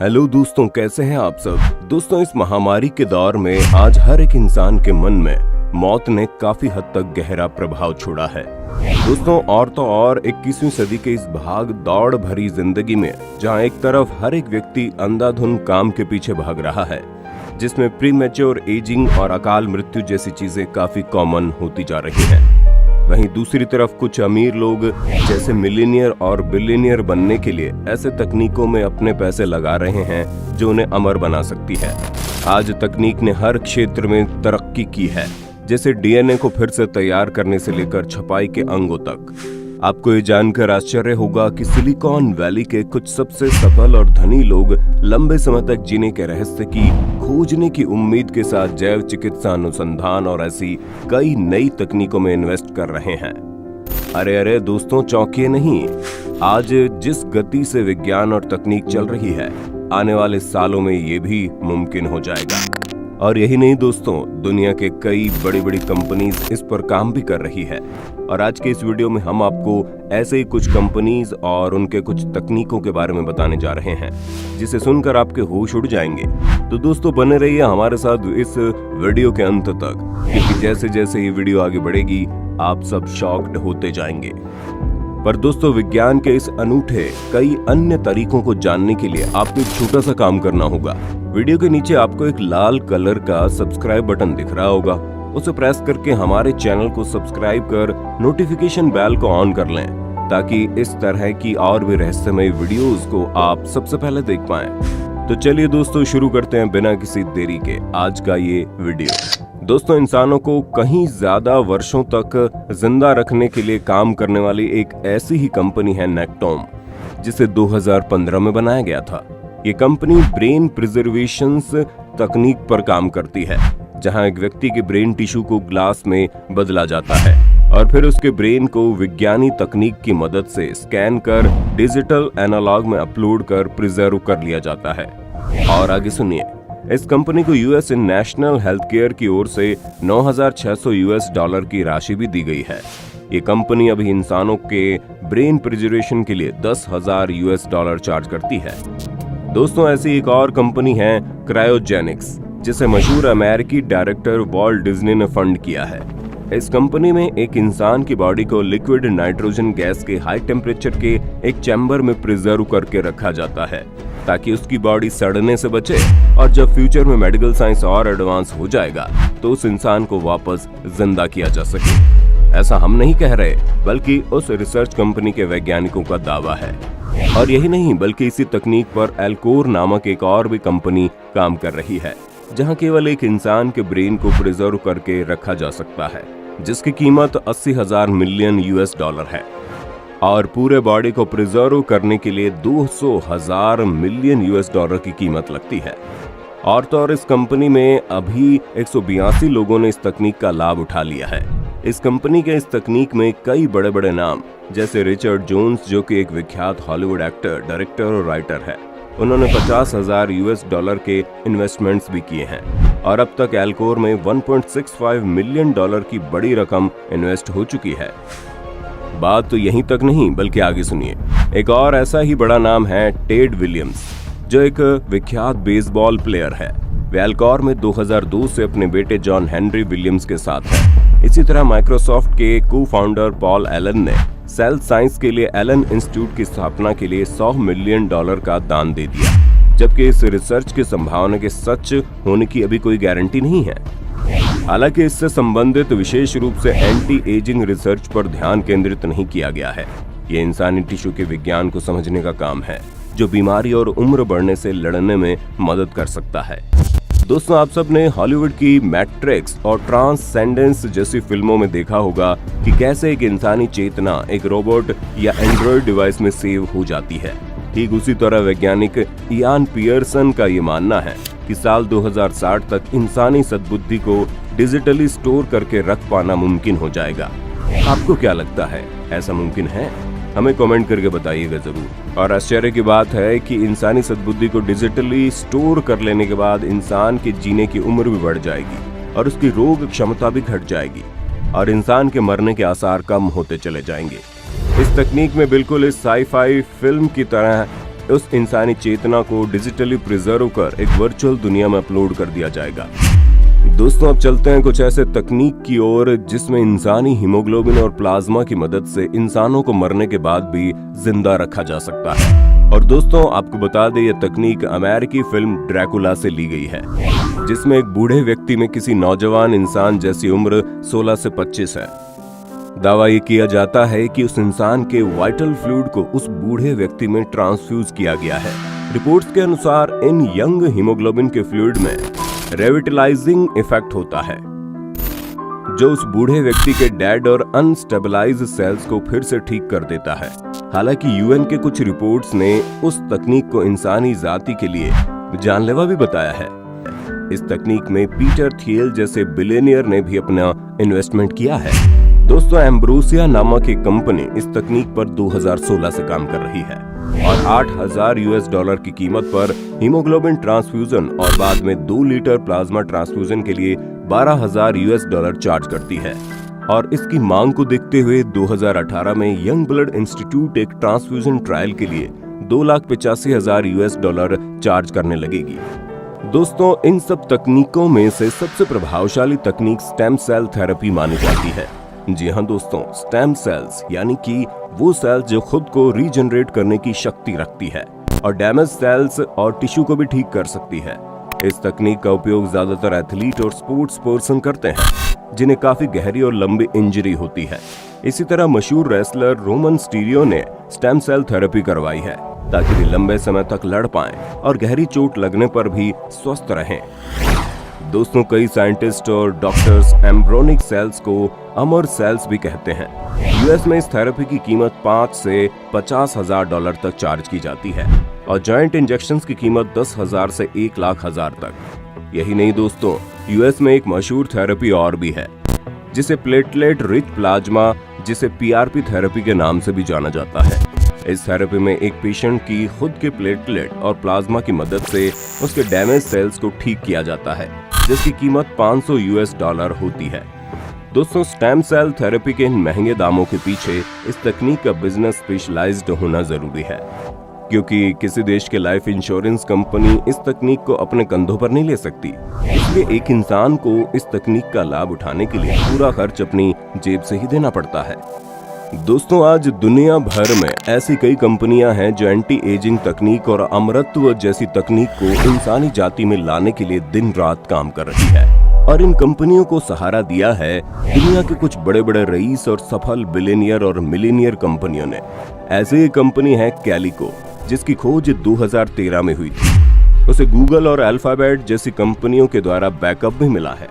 Hello दोस्तों, कैसे हैं आप सब। दोस्तों, इस महामारी के दौर में आज हर एक इंसान के मन में मौत ने काफी हद तक गहरा प्रभाव छोड़ा है। दोस्तों, और तो और 21वीं सदी के इस भाग दौड़ भरी जिंदगी में जहां एक तरफ हर एक व्यक्ति अंधाधुंध काम के पीछे भाग रहा है, जिसमें प्रीमैच्योर एजिंग और अकाल मृत्यु जैसी चीजें काफी कॉमन होती जा रही हैं, वहीं दूसरी तरफ कुछ अमीर लोग जैसे मिलियनियर और बिलियनियर बनने के लिए ऐसे तकनीकों में अपने पैसे लगा रहे हैं जो उन्हें अमर बना सकती है। आज तकनीक ने हर क्षेत्र में तरक्की की है, जैसे डीएनए को फिर से तैयार करने से लेकर छपाई के अंगों तक। आपको ये जानकर आश्चर्य होगा कि सिलिकॉन वैली के कुछ सबसे सफल और धनी लोग लंबे समय तक जीने के रहस्य की खोजने की उम्मीद के साथ जैव चिकित्सा अनुसंधान और ऐसी कई नई तकनीकों में इन्वेस्ट कर रहे हैं। अरे दोस्तों, चौंकिए नहीं। आज जिस गति से विज्ञान और तकनीक चल रही है, आने वाले सालों में ये भी मुमकिन हो जाएगा। और यही नहीं दोस्तों, दुनिया के कई बड़ी बड़ी कंपनीज इस पर काम भी कर रही है। और आज के इस वीडियो में हम आपको ऐसे ही कुछ कंपनीज और उनके कुछ तकनीकों के बारे में बताने जा रहे हैं, जिसे सुनकर आपके होश उड़ जाएंगे। तो दोस्तों, बने रहिए हमारे साथ इस वीडियो के अंत तक, क्योंकि जैसे जैसे ये वीडियो आगे बढ़ेगी आप सब शॉक्ड होते जाएंगे। पर दोस्तों, विज्ञान के इस अनूठे कई अन्य तरीकों को जानने के लिए आपको एक छोटा सा काम करना होगा। वीडियो के नीचे आपको एक लाल कलर का सब्सक्राइब बटन दिख रहा होगा, उसे प्रेस करके हमारे चैनल को सब्सक्राइब कर नोटिफिकेशन बेल को ऑन कर लें, ताकि इस तरह की और भी रहस्यमय वीडियोस को आप सबसे पहले देख पाएं। तो चलिए दोस्तों, शुरू करते हैं बिना किसी देरी के आज का ये वीडियो। दोस्तों, इंसानों को कहीं ज्यादा वर्षों तक जिंदा रखने के लिए काम करने वाली एक ऐसी ही कंपनी है नेक्टोम, जिसे 2015 में बनाया गया था। ये कंपनी ब्रेन प्रिजर्वेशन तकनीक पर काम करती है, जहां एक व्यक्ति के ब्रेन टिश्यू को ग्लास में बदला जाता है और फिर उसके ब्रेन को विज्ञानी तकनीक की मदद से स्कैन कर डिजिटल एनालॉग में अपलोड कर प्रिजर्व कर लिया जाता है। और आगे सुनिए, इस कंपनी को यूएस नेशनल हेल्थ केयर की ओर से $9,600 की राशि भी दी गई है। ये कंपनी अभी इंसानों के ब्रेन प्रिजर्वेशन के लिए $10,000 चार्ज करती है। दोस्तों, ऐसी एक और कंपनी है क्रायोजेनिक्स, जिसे मशहूर अमेरिकी डायरेक्टर वॉल्ट डिज्नी ने फंड किया है। इस कंपनी में एक इंसान की बॉडी को लिक्विड नाइट्रोजन गैस के हाई टेम्परेचर के एक चैम्बर में प्रिजर्व करके रखा जाता है, ताकि उसकी बॉडी सड़ने से बचे और जब फ्यूचर में मेडिकल साइंस और एडवांस हो जाएगा तो उस इंसान को वापस जिंदा किया जा सके। ऐसा हम नहीं कह रहे, बल्कि उस रिसर्च कंपनी के वैज्ञानिकों का दावा है। और यही नहीं, बल्कि इसी तकनीक पर एल्कोर नामक एक और भी कंपनी काम कर रही है, जहां केवल एक इंसान के ब्रेन को प्रिजर्व करके रखा जा सकता है, जिसकी कीमत $80,000 मिलियन है। और पूरे बॉडी को प्रिजर्व करने के लिए $200,000 मिलियन की कीमत लगती है। और तो और इस कंपनी में अभी 182 लोगों ने इस तकनीक का लाभ उठा लिया है। इस कंपनी के इस तकनीक में कई बड़े बड़े नाम, जैसे रिचर्ड जोन्स, जो कि एक विख्यात हॉलीवुड एक्टर, डायरेक्टर और राइटर है, उन्होंने $50,000 के इन्वेस्टमेंट्स भी किए हैं। और अब तक एल्कोर में $1.65 मिलियन की बड़ी रकम इन्वेस्ट हो चुकी है। बात तो यहीं तक नहीं, बल्कि आगे सुनिए, एक और ऐसा ही बड़ा नाम है टेड विलियम्स, जो एक विख्यात बेसबॉल प्लेयर है। वे एल्कोर में 2002 से अपने बेटे जॉन हेनरी विलियम्स के साथ है। इसी तरह माइक्रोसॉफ्ट के को फाउंडर पॉल एलन ने सेल साइंस के लिए एलन इंस्टीट्यूट की स्थापना के लिए $100 मिलियन का दान दे दिया, जबकि इस रिसर्च की संभावना के सच होने की अभी कोई गारंटी नहीं है। हालांकि इससे संबंधित विशेष रूप से एंटी एजिंग रिसर्च पर ध्यान केंद्रित नहीं किया गया है। ये इंसानी टिश्यू के विज्ञान को समझने का काम है, जो बीमारी और उम्र बढ़ने से लड़ने में मदद कर सकता है। दोस्तों, आप सब ने हॉलीवुड की मैट्रिक्स और ट्रांससेंडेंस जैसी फिल्मों में देखा होगा कि कैसे एक इंसानी चेतना एक रोबोट या एंड्रॉइड डिवाइस में सेव हो जाती है। ठीक उसी तरह वैज्ञानिक इयान पियर्सन का ये मानना है कि साल 2060 तक इंसानी सद्बुद्धि को डिजिटली स्टोर करके रख पाना मुमकिन हो जाएगा। आपको क्या लगता है, ऐसा मुमकिन है? हमें कमेंट करके बताइएगा जरूर। और आश्चर्य की बात है कि इंसानी सद्बुद्धि को डिजिटली स्टोर कर लेने के बाद इंसान के जीने की उम्र भी बढ़ जाएगी और उसकी रोग क्षमता भी घट जाएगी और इंसान के मरने के आसार कम होते चले जाएंगे। इस तकनीक में बिल्कुल इस साई-फाई फिल्म की तरह उस इंसानी चेतना को डिजिटली प्रिजर्व कर एक वर्चुअल दुनिया में अपलोड कर दिया जाएगा। दोस्तों अब चलते हैं कुछ ऐसे तकनीक की ओर जिसमें इंसानी हीमोग्लोबिन और प्लाज्मा की मदद से इंसानों को मरने के बाद भी जिंदा रखा जा सकता है। और दोस्तों आपको बता दें, यह तकनीक अमेरिकी फिल्म ड्रैकुला से ली गई है, जिसमें एक बूढ़े व्यक्ति में किसी नौजवान इंसान जैसी उम्र 16 से 25 है। दावा ये किया जाता है कि उस इंसान के वाइटल फ्लूइड को उस बूढ़े व्यक्ति में ट्रांसफ्यूज किया गया है। रिपोर्ट्स के अनुसार इन यंग हीमोग्लोबिन के फ्लूइड में रेविटलाइजिंग इफेक्ट होता है, जो उस बूढ़े व्यक्ति के डेड और अनस्टेबलाइज्ड सेल्स को फिर से ठीक कर देता है। हालांकि यूएन के कुछ रिपोर्ट्स ने उस तकनीक को इंसानी जाति के लिए जानलेवा भी बताया है। इस तकनीक में पीटर थियल जैसे बिलियनियर ने भी अपना इन्वेस्टमेंट किया है। दोस्तों एम्ब्रोसिया नामक एक कंपनी इस तकनीक पर 2016 से काम कर रही है और $8,000 की कीमत पर हीमोग्लोबिन ट्रांसफ्यूजन और बाद में 2 लीटर प्लाज्मा ट्रांसफ्यूजन के लिए $12,000 चार्ज करती है। और इसकी मांग को देखते हुए 2018 में यंग ब्लड इंस्टीट्यूट एक ट्रांसफ्यूजन ट्रायल के लिए $2,85,000 चार्ज करने लगेगी। दोस्तों इन सब तकनीकों में से सबसे प्रभावशाली तकनीक स्टेम सेल थेरेपी मानी जाती है। जी हाँ दोस्तों, स्टेम सेल्स यानी कि वो सेल्स जो खुद को रीजनरेट करने की शक्ति रखती है और डैमेज सेल्स और टिश्यू को भी ठीक कर सकती है। इस तकनीक का उपयोग ज्यादातर एथलीट और स्पोर्ट्स पर्सन करते हैं जिन्हें काफी गहरी और लंबी इंजरी होती है। इसी तरह मशहूर रेसलर रोमन स्टीरियो ने स्टेम सेल थेरेपी करवाई है ताकि वे लंबे समय तक लड़ पाएं और गहरी चोट लगने पर भी स्वस्थ रहें। दोस्तों कई साइंटिस्ट और डॉक्टर्स एम्ब्रोनिक सेल्स को अमर सेल्स भी कहते हैं। यूएस में इस थेरेपी की कीमत $5,000 से $50,000 तक चार्ज की जाती है और जॉइंट इंजेक्शंस की कीमत $10,000 से $1,00,000 तक। यही नहीं दोस्तों, यूएस में एक मशहूर थेरेपी और भी है जिसे प्लेटलेट रिच प्लाज्मा, जिसे पीआरपी थेरेपी के नाम से भी जाना जाता है। इस थेरेपी में एक पेशेंट की खुद के प्लेटलेट और प्लाज्मा की मदद से उसके डैमेज सेल्स को ठीक किया जाता है, जिसकी कीमत $500 होती है। दोस्तों स्टेम सेल थेरेपी के इन महंगे दामों के पीछे इस तकनीक का बिजनेस स्पेशलाइज्ड होना जरूरी है, क्योंकि किसी देश के लाइफ इंश्योरेंस कंपनी इस तकनीक को अपने कंधों पर नहीं ले सकती। इसलिए एक इंसान को इस तकनीक का लाभ उठाने के लिए पूरा खर्च अपनी जेब से ही देना पड़ता है। दोस्तों आज दुनिया भर में ऐसी कई कंपनियां हैं जो एंटी एजिंग तकनीक और अमरत्व जैसी तकनीक को इंसानी जाति में लाने के लिए दिन रात काम कर रही है और इन कंपनियों को सहारा दिया है दुनिया के कुछ बड़े बड़े रईस और सफल बिलियनियर और मिलियनियर कंपनियों ने। ऐसी एक कंपनी है कैलिको, जिसकी खोज 2013 में हुई थी। उसे गूगल और अल्फाबेट जैसी कंपनियों के द्वारा बैकअप भी मिला है।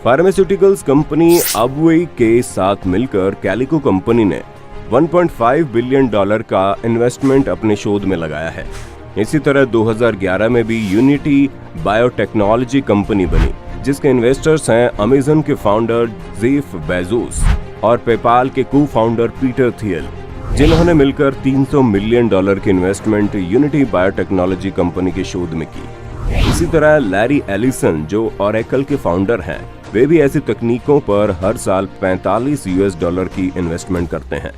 फार्मास्यूटिकल्स कंपनी अबवे के साथ मिलकर कैलिको कंपनी ने $1.5 बिलियन का इन्वेस्टमेंट अपने शोध में लगाया है। इसी तरह 2011 में भी यूनिटी बायोटेक्नोलॉजी कंपनी बनी, जिसके इन्वेस्टर्स हैं अमेजन के फाउंडर जेफ बेजोस और पेपाल के को फाउंडर पीटर थियल, जिन्होंने मिलकर $300 मिलियन की इन्वेस्टमेंट यूनिटी बायोटेक्नोलॉजी कंपनी के शोध में की। इसी तरह लैरी एलिसन जो ओरेकल के फाउंडर हैं, वे भी ऐसी तकनीकों पर हर साल $45 की इन्वेस्टमेंट करते हैं।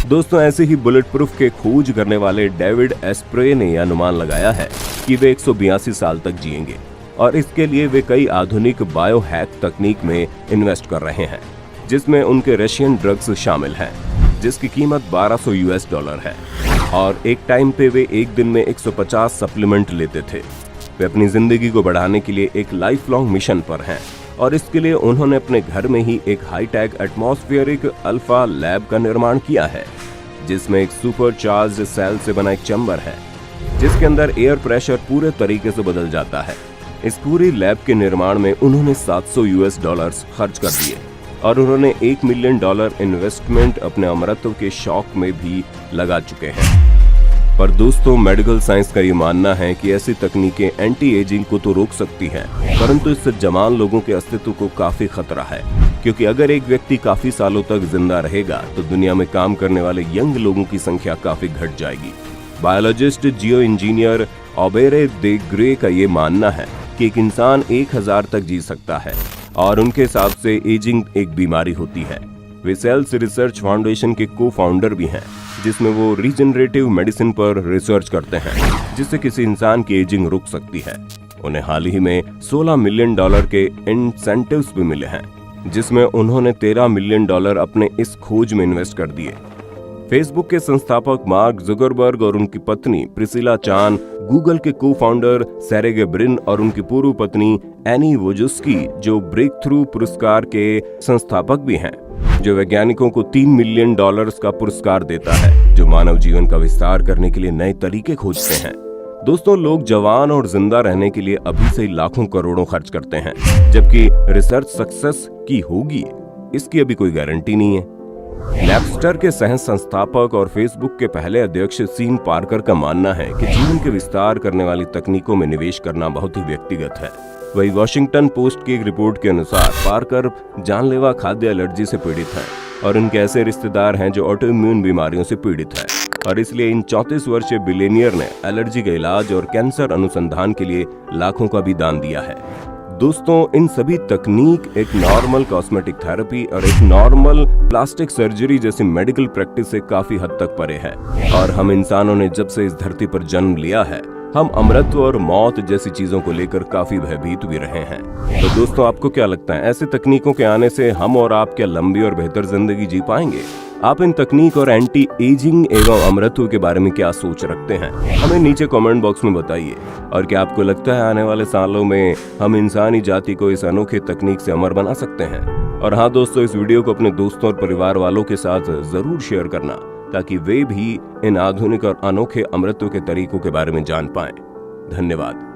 दोस्तों ऐसे ही बुलेट प्रूफ के खोज करने वाले डेविड एस्प्रे ने यह अनुमान लगाया है कि वे 182 साल तक जिएंगे और इसके लिए वे कई आधुनिक बायोहैक तकनीक में इन्वेस्ट कर रहे हैं, जिसमें उनके रशियन ड्रग्स शामिल हैं, जिसकी कीमत $1200 है और एक टाइम पे वे एक दिन में 150 सप्लीमेंट लेते थे। वे अपनी जिंदगी को बढ़ाने के लिए एक लाइफ लॉन्ग मिशन पर हैं और इसके लिए उन्होंने अपने घर में ही एक हाईटेक एटमॉस्फेरिक अल्फा लैब का निर्माण किया है, जिसमें एक सुपर चार्ज्ड सेल से बना एक चैम्बर है, जिसके अंदर एयर प्रेशर पूरे तरीके से बदल जाता है। इस पूरी लैब के निर्माण में उन्होंने $700 खर्च कर दिए और उन्होंने $1 मिलियन इन्वेस्टमेंट अपने अमरत्व के शौक में भी लगा चुके हैं। पर दोस्तों मेडिकल साइंस का ये मानना है कि ऐसी तकनीकें एंटी एजिंग को तो रोक सकती हैं, परंतु इससे जवान लोगों के अस्तित्व को काफी खतरा है, क्योंकि अगर एक व्यक्ति काफी सालों तक जिंदा रहेगा तो दुनिया में काम करने वाले यंग लोगों की संख्या काफी घट जाएगी। बायोलॉजिस्ट जियो इंजीनियर ओबेरे दे ग्रे का ये मानना है कि एक इंसान 1000 तक जी सकता है और उनके हिसाब से एजिंग एक बीमारी होती है। वे सेल्स रिसर्च फाउंडेशन के को फाउंडर भी हैं, जिसमें वो रीजनरेटिव मेडिसिन पर रिसर्च करते हैं जिससे किसी इंसान की एजिंग रुक सकती है। उन्हें हाल ही में $16 मिलियन के इंसेंटिव्स भी मिले हैं, जिसमें उन्होंने $13 मिलियन अपने इस खोज में इन्वेस्ट कर दिए। फेसबुक के संस्थापक मार्क जुकरबर्ग और उनकी पत्नी प्रिसिला चान, गूगल के को फाउंडर सेर्गेई ब्रिन और उनकी पूर्व पत्नी एनी वोजुस्की, जो ब्रेक थ्रू पुरस्कार के संस्थापक भी हैं, जो वैज्ञानिकों को $3 मिलियन का पुरस्कार देता है, जो मानव जीवन का विस्तार करने के लिए नए तरीके खोजते हैं। दोस्तों, लोग जवान और जिंदा रहने के लिए अभी से ही लाखों करोड़ों खर्च करते हैं, जबकि रिसर्च सक्सेस की होगी इसकी अभी कोई गारंटी नहीं है। नैपस्टर के सह संस्थापक और फेसबुक के पहले अध्यक्ष सीन पार्कर का मानना है कि जीवन के विस्तार करने वाली तकनीकों में निवेश करना बहुत ही व्यक्तिगत है। वही वॉशिंगटन पोस्ट की एक रिपोर्ट के अनुसार पार्कर जानलेवा खाद्य एलर्जी से पीड़ित हैं और उनके ऐसे रिश्तेदार हैं जो ऑटोइम्यून बीमारियों से पीड़ित हैं, और इसलिए इन 34 वर्षीय बिलियनियर ने एलर्जी के इलाज और कैंसर अनुसंधान के लिए लाखों का भी दान दिया है। दोस्तों, इन सभी तकनीक एक नॉर्मल कॉस्मेटिक थेरेपी और एक नॉर्मल प्लास्टिक सर्जरी जैसी मेडिकल प्रैक्टिस से काफी हद तक परे है, और हम इंसानों ने जब से इस धरती पर जन्म लिया है, हम अमरत्व और मौत जैसी चीजों को लेकर काफी भयभीत भी रहे हैं। तो दोस्तों, आपको क्या लगता है, ऐसे तकनीकों के आने से हम और आप क्या लंबी और बेहतर जिंदगी जी पाएंगे? आप इन तकनीक और एंटी एजिंग एवं अमरत्व के बारे में क्या सोच रखते हैं? हमें नीचे कमेंट बॉक्स में बताइए। और क्या आपको लगता है आने वाले सालों में हम इंसानी जाति को इस अनोखे तकनीक से अमर बना सकते हैं? और हाँ दोस्तों, इस वीडियो को अपने दोस्तों और परिवार वालों के साथ जरूर शेयर करना, ताकि वे भी इन आधुनिक और अनोखे अमरत्व के तरीकों के बारे में जान पाएं। धन्यवाद।